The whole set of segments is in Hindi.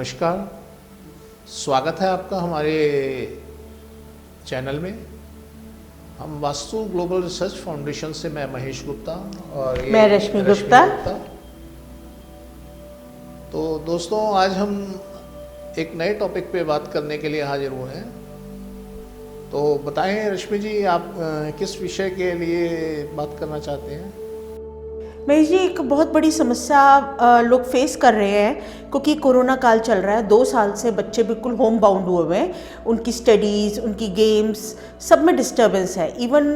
नमस्कार, स्वागत है आपका हमारे चैनल में। हम वास्तु ग्लोबल रिसर्च फाउंडेशन से, मैं महेश गुप्ता और ये मैं रश्मि गुप्ता। तो दोस्तों, आज हम एक नए टॉपिक पे बात करने के लिए हाजिर हुए हैं। तो बताएं रश्मि जी, आप किस विषय के लिए बात करना चाहते हैं? महेश जी, एक बहुत बड़ी समस्या लोग फेस कर रहे हैं क्योंकि कोरोना काल चल रहा है। 2 साल से बच्चे बिल्कुल होम बाउंड हुए हुए हैं। उनकी स्टडीज़, उनकी गेम्स, सब में डिस्टर्बेंस है। इवन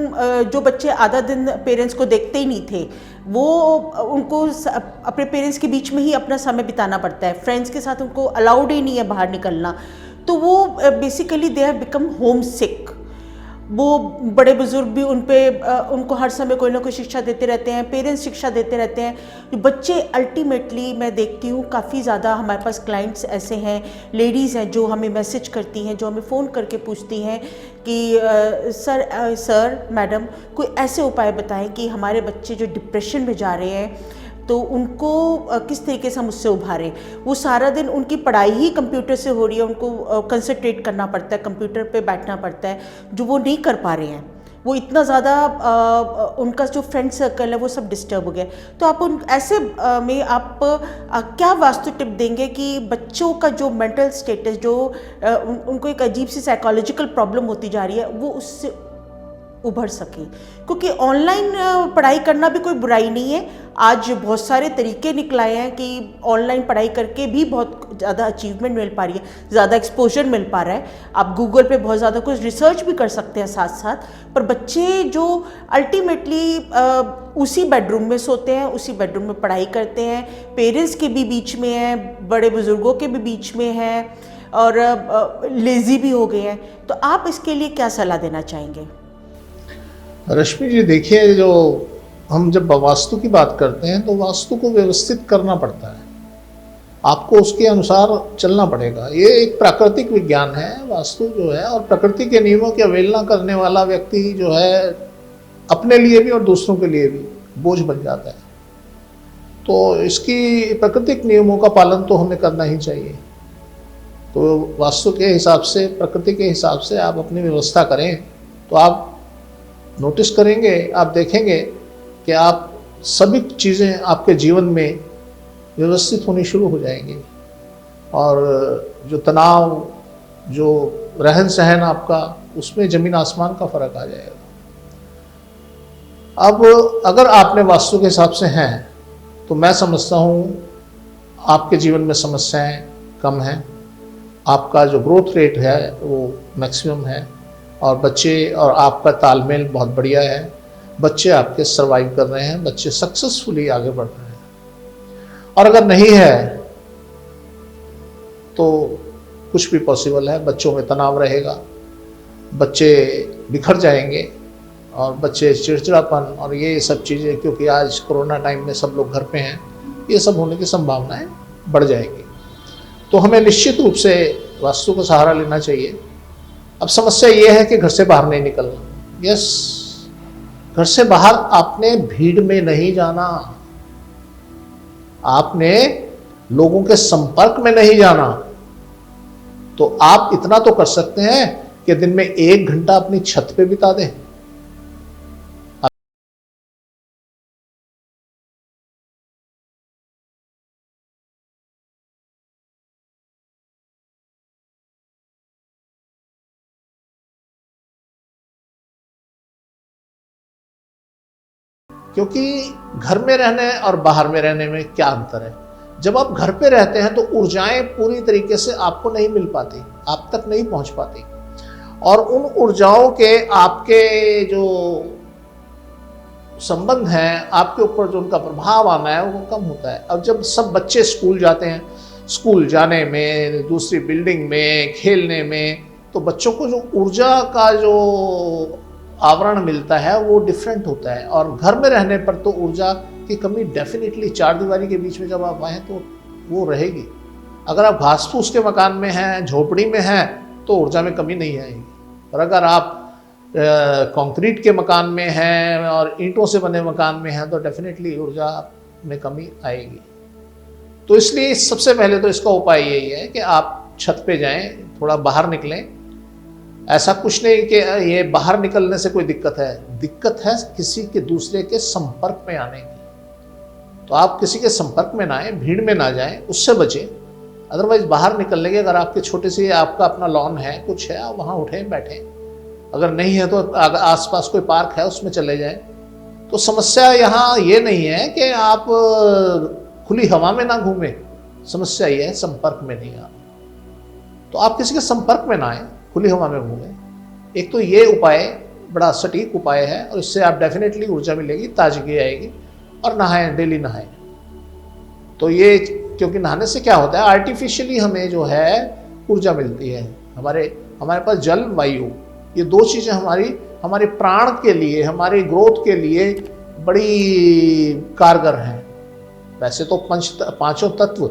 जो बच्चे आधा दिन पेरेंट्स को देखते ही नहीं थे, वो उनको अपने पेरेंट्स के बीच में ही अपना समय बिताना पड़ता है। फ्रेंड्स के साथ उनको अलाउड ही नहीं है बाहर निकलना। तो वो basically they have become home sick. वो बड़े बुजुर्ग भी उनको हर समय कोई ना कोई शिक्षा देते रहते हैं, पेरेंट्स शिक्षा देते रहते हैं। बच्चे अल्टीमेटली, मैं देखती हूँ काफ़ी ज़्यादा हमारे पास क्लाइंट्स ऐसे हैं, लेडीज़ हैं जो हमें मैसेज करती हैं, जो हमें फ़ोन करके पूछती हैं कि सर मैडम, कोई ऐसे उपाय बताएं कि हमारे बच्चे जो डिप्रेशन में जा रहे हैं तो उनको किस तरीके से हम उससे उभारें। वो सारा दिन उनकी पढ़ाई ही कंप्यूटर से हो रही है, उनको कंसंट्रेट करना पड़ता है, कंप्यूटर पे बैठना पड़ता है, जो वो नहीं कर पा रहे हैं। वो इतना ज़्यादा उनका जो फ्रेंड सर्कल है वो सब डिस्टर्ब हो गया। तो आप ऐसे में आप क्या वास्तु टिप देंगे कि बच्चों का जो मेंटल स्टेटस, जो उनको एक अजीब सी साइकोलॉजिकल प्रॉब्लम होती जा रही है, वो उससे उभर सके? क्योंकि ऑनलाइन पढ़ाई करना भी कोई बुराई नहीं है। आज बहुत सारे तरीके निकलाए हैं कि ऑनलाइन पढ़ाई करके भी बहुत ज़्यादा अचीवमेंट मिल पा रही है, ज़्यादा एक्सपोजर मिल पा रहा है। आप गूगल पे बहुत ज़्यादा कुछ रिसर्च भी कर सकते हैं साथ साथ। पर बच्चे जो अल्टीमेटली उसी बेडरूम में सोते हैं, उसी बेडरूम में पढ़ाई करते हैं, पेरेंट्स के भी बीच में हैं, बड़े बुजुर्गों के भी बीच में हैं, और लेज़ी भी हो गए हैं। तो आप इसके लिए क्या सलाह देना चाहेंगे? रश्मि जी देखिए, जो हम जब वास्तु की बात करते हैं तो वास्तु को व्यवस्थित करना पड़ता है, आपको उसके अनुसार चलना पड़ेगा। ये एक प्राकृतिक विज्ञान है वास्तु जो है, और प्रकृति के नियमों की अवहेलना करने वाला व्यक्ति जो है अपने लिए भी और दूसरों के लिए भी बोझ बन जाता है। तो इसकी प्राकृतिक नियमों का पालन तो हमें करना ही चाहिए। तो वास्तु के हिसाब से, प्रकृति के हिसाब से आप अपनी व्यवस्था करें तो आप नोटिस करेंगे, आप देखेंगे कि आप सभी चीज़ें आपके जीवन में व्यवस्थित होनी शुरू हो जाएंगी, और जो तनाव, जो रहन सहन आपका, उसमें ज़मीन आसमान का फ़र्क आ जाएगा। अब अगर आपने वास्तु के हिसाब से हैं तो मैं समझता हूँ आपके जीवन में समस्याएं कम हैं, आपका जो ग्रोथ रेट है वो मैक्सिमम है, और बच्चे और आपका तालमेल बहुत बढ़िया है। बच्चे आपके सर्वाइव कर रहे हैं, बच्चे सक्सेसफुली आगे बढ़ रहे हैं। और अगर नहीं है तो कुछ भी पॉसिबल है। बच्चों में तनाव रहेगा, बच्चे बिखर जाएंगे, और बच्चे चिड़चिड़ापन और ये सब चीज़ें, क्योंकि आज कोरोना टाइम में सब लोग घर पे हैं, ये सब होने की संभावनाएं बढ़ जाएंगी। तो हमें निश्चित रूप से वास्तु का सहारा लेना चाहिए। अब समस्या ये है कि घर से बाहर नहीं निकलना। यस, घर से बाहर आपने भीड़ में नहीं जाना, आपने लोगों के संपर्क में नहीं जाना। तो आप इतना तो कर सकते हैं कि दिन में 1 घंटा अपनी छत पे बिता दें। क्योंकि घर में रहने और बाहर में रहने में क्या अंतर है? जब आप घर पे रहते हैं तो ऊर्जाएं पूरी तरीके से आपको नहीं मिल पाती, आप तक नहीं पहुंच पाती, और उन ऊर्जाओं के आपके जो संबंध हैं, आपके ऊपर जो उनका प्रभाव आना है वो कम होता है। अब जब सब बच्चे स्कूल जाते हैं, स्कूल जाने में, दूसरी बिल्डिंग में, खेलने में, तो बच्चों को जो ऊर्जा का जो आवरण मिलता है वो डिफरेंट होता है। और घर में रहने पर तो ऊर्जा की कमी डेफिनेटली, 4 दीवारी के बीच में जब आप आए तो वो रहेगी। अगर आप घास फूस के मकान में हैं, झोपड़ी में हैं, तो ऊर्जा में कमी नहीं आएगी। और अगर आप कंक्रीट के मकान में हैं और ईंटों से बने मकान में हैं तो डेफिनेटली ऊर्जा में कमी आएगी। तो इसलिए सबसे पहले तो इसका उपाय यही है कि आप छत पे जाएं, थोड़ा बाहर निकलें। ऐसा कुछ नहीं कि ये बाहर निकलने से कोई दिक्कत है किसी के दूसरे के संपर्क में आने की। तो आप किसी के संपर्क में ना आए, भीड़ में ना जाएं, उससे बचें। अदरवाइज बाहर निकलने के, अगर आपके छोटे से आपका अपना लॉन है, कुछ है, आप वहाँ उठें बैठें। अगर नहीं है तो आसपास कोई पार्क है उसमें चले जाएं। तो समस्या यहाँ ये नहीं है कि आप खुली हवा में ना घूमें, समस्या ये है संपर्क में नहीं आना। तो आप किसी के संपर्क में ना आए, खुली हवा में घूमें। एक तो ये उपाय बड़ा सटीक उपाय है और इससे आप डेफिनेटली ऊर्जा मिलेगी, ताजगी आएगी। और नहाएं, डेली नहाएं। तो ये, क्योंकि नहाने से क्या होता है, आर्टिफिशियली हमें जो है ऊर्जा मिलती है। हमारे पास जल, वायु, ये दो चीज़ें हमारे प्राण के लिए, हमारे ग्रोथ के लिए बड़ी कारगर हैं। वैसे तो पांचों तत्व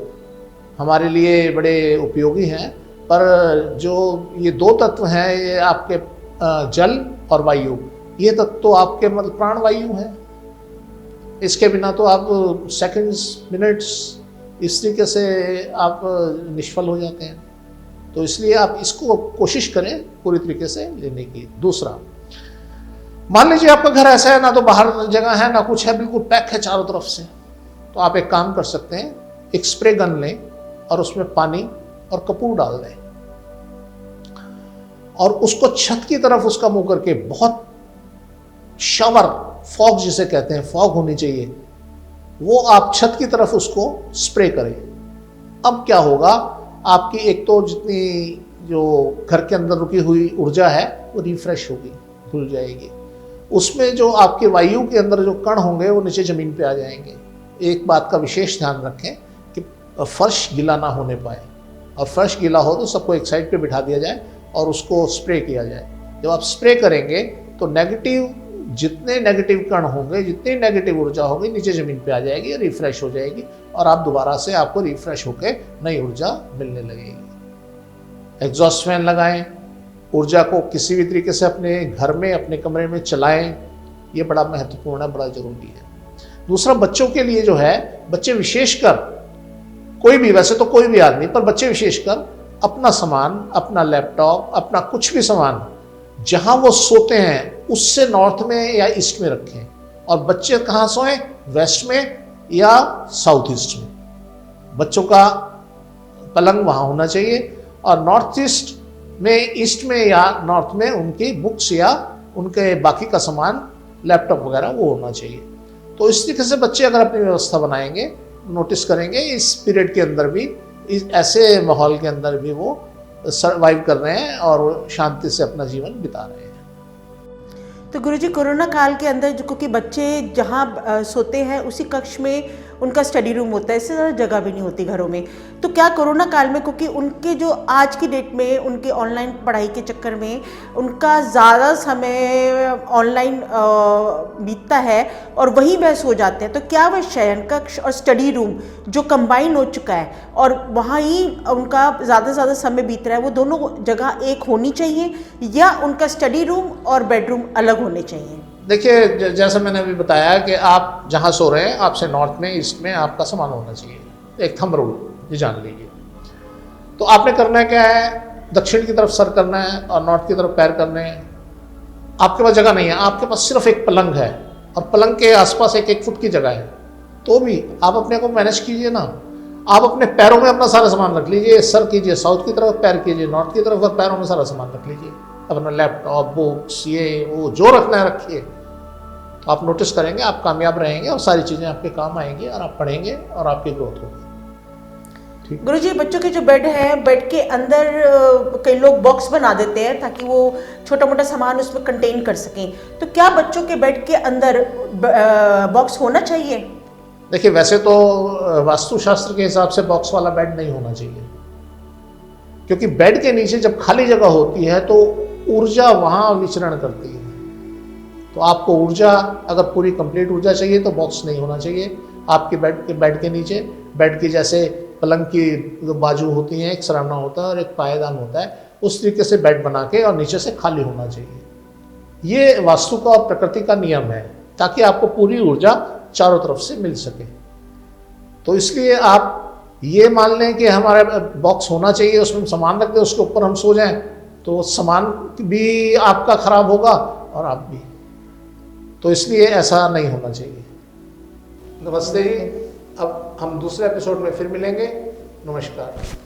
हमारे लिए बड़े उपयोगी हैं, पर जो ये दो तत्व हैं, ये आपके जल और वायु, ये तत्व तो आपके मतलब प्राण वायु है। इसके बिना तो आप सेकंड्स, मिनट्स इस तरीके से आप निष्फल हो जाते हैं। तो इसलिए आप इसको कोशिश करें पूरी तरीके से लेने की। दूसरा, मान लीजिए आपका घर ऐसा है, ना तो बाहर जगह है ना कुछ है, बिल्कुल पैक है चारों तरफ से। तो आप एक काम कर सकते हैं, एक स्प्रे गन लें और उसमें पानी और कपूर डाल दें और उसको छत की तरफ उसका मुंह करके, बहुत शावर, फॉग जिसे कहते हैं, फॉग होनी चाहिए, वो आप छत की तरफ उसको स्प्रे करें। अब क्या होगा, आपकी एक तो जितनी जो घर के अंदर रुकी हुई ऊर्जा है वो रिफ्रेश होगी, खुल जाएगी। उसमें जो आपके वायु के अंदर जो कण होंगे वो नीचे ज़मीन पे आ जाएंगे। एक बात का विशेष ध्यान रखें कि फर्श गीला ना होने पाए, और फर्श गीला हो तो सबको एक साइड पे बिठा दिया जाए और उसको स्प्रे किया जाए। जब आप स्प्रे करेंगे तो जितने नेगेटिव कण होंगे, जितनी नेगेटिव ऊर्जा होगी, नीचे ज़मीन पे आ जाएगी, रिफ्रेश हो जाएगी और आप दोबारा से आपको रिफ्रेश होकर नई ऊर्जा मिलने लगेगी। एग्जॉस्ट फैन लगाएं, ऊर्जा को किसी भी तरीके से अपने घर में, अपने कमरे में चलाएं, ये बड़ा महत्वपूर्ण है, बड़ा ज़रूरी है। दूसरा, बच्चों के लिए जो है, बच्चे विशेषकर, कोई भी, वैसे तो कोई भी आदमी, पर बच्चे विशेषकर अपना सामान, अपना लैपटॉप, अपना कुछ भी सामान जहां वो सोते हैं उससे नॉर्थ में या ईस्ट में रखें। और बच्चे कहाँ सोएं, वेस्ट में या साउथ ईस्ट में। बच्चों का पलंग वहाँ होना चाहिए और नॉर्थ ईस्ट में, ईस्ट में या नॉर्थ में उनकी बुक्स या उनके बाकी का सामान, लैपटॉप वगैरह वो होना चाहिए। तो इस तरीके से बच्चे अगर अपनी व्यवस्था बनाएंगे, नोटिस करेंगे इस पीरियड के अंदर भी, इस ऐसे माहौल के अंदर भी वो सर्वाइव कर रहे हैं और शांति से अपना जीवन बिता रहे हैं। तो गुरुजी, कोरोना काल के अंदर जो, क्योंकि बच्चे जहाँ सोते हैं उसी कक्ष में उनका स्टडी रूम होता है, इससे ज़्यादा जगह भी नहीं होती घरों में, तो क्या कोरोना काल में, क्योंकि उनके जो आज की डेट में उनके ऑनलाइन पढ़ाई के चक्कर में उनका ज़्यादा समय ऑनलाइन बीतता है और वहीं वह सो जाते हैं, तो क्या वह शयन कक्ष और स्टडी रूम जो कंबाइन हो चुका है और वहाँ ही उनका ज़्यादा से ज़्यादा समय बीत रहा है, वो दोनों जगह एक होनी चाहिए या उनका स्टडी रूम और बेडरूम अलग होने चाहिए? देखिए, जैसा मैंने अभी बताया कि आप जहाँ सो रहे हैं, आपसे नॉर्थ में, ईस्ट में आपका सामान होना चाहिए। एक थंब रूल, ये जान लीजिए। तो आपने करना क्या है, दक्षिण की तरफ सर करना है और नॉर्थ की तरफ पैर करने हैं। आपके पास जगह नहीं है, आपके पास सिर्फ एक पलंग है और पलंग के आसपास एक फुट की जगह है, तो भी आप अपने को मैनेज कीजिए ना। आप अपने पैरों में अपना सारा सामान रख लीजिए, सर कीजिए साउथ की तरफ, पैर कीजिए नॉर्थ की तरफ और पैरों में सारा सामान रख लीजिए। अपना लैपटॉप, बुक्स, ये वो जो रखना है रखिए। तो आप नोटिस करेंगे आप कामयाब रहेंगे और सारी चीज़ें आपके काम आएंगी और आप पढ़ेंगे और आपकी ग्रोथ होगी। ठीक। गुरुजी, बच्चों के जो बेड है, बेड के अंदर कई लोग बॉक्स बना देते हैं ताकि वो छोटा मोटा सामान उसमें कंटेन कर सकें, तो क्या बच्चों के बेड के अंदर बॉक्स होना चाहिए? देखिए, वैसे तो वास्तुशास्त्र के हिसाब से बॉक्स वाला बेड नहीं होना चाहिए, क्योंकि बेड के नीचे जब खाली जगह होती है तो ऊर्जा वहाँ विचरण करती है। तो आपको ऊर्जा, अगर पूरी कंप्लीट ऊर्जा चाहिए तो बॉक्स नहीं होना चाहिए। आपके बेड के नीचे, बेड की जैसे पलंग की जो बाजू होती हैं, एक सराहना होता है और एक पायदान होता है, उस तरीके से बेड बना के और नीचे से खाली होना चाहिए। ये वास्तु का और प्रकृति का नियम है, ताकि आपको पूरी ऊर्जा चारों तरफ से मिल सके। तो इसलिए आप ये मान लें कि हमारा बॉक्स होना चाहिए, उसमें सामान रख दें, उसके ऊपर हम सो जाएं, तो सामान भी आपका खराब होगा और आप भी। तो इसलिए ऐसा नहीं होना चाहिए। नमस्ते जी, अब हम दूसरे एपिसोड में फिर मिलेंगे। नमस्कार।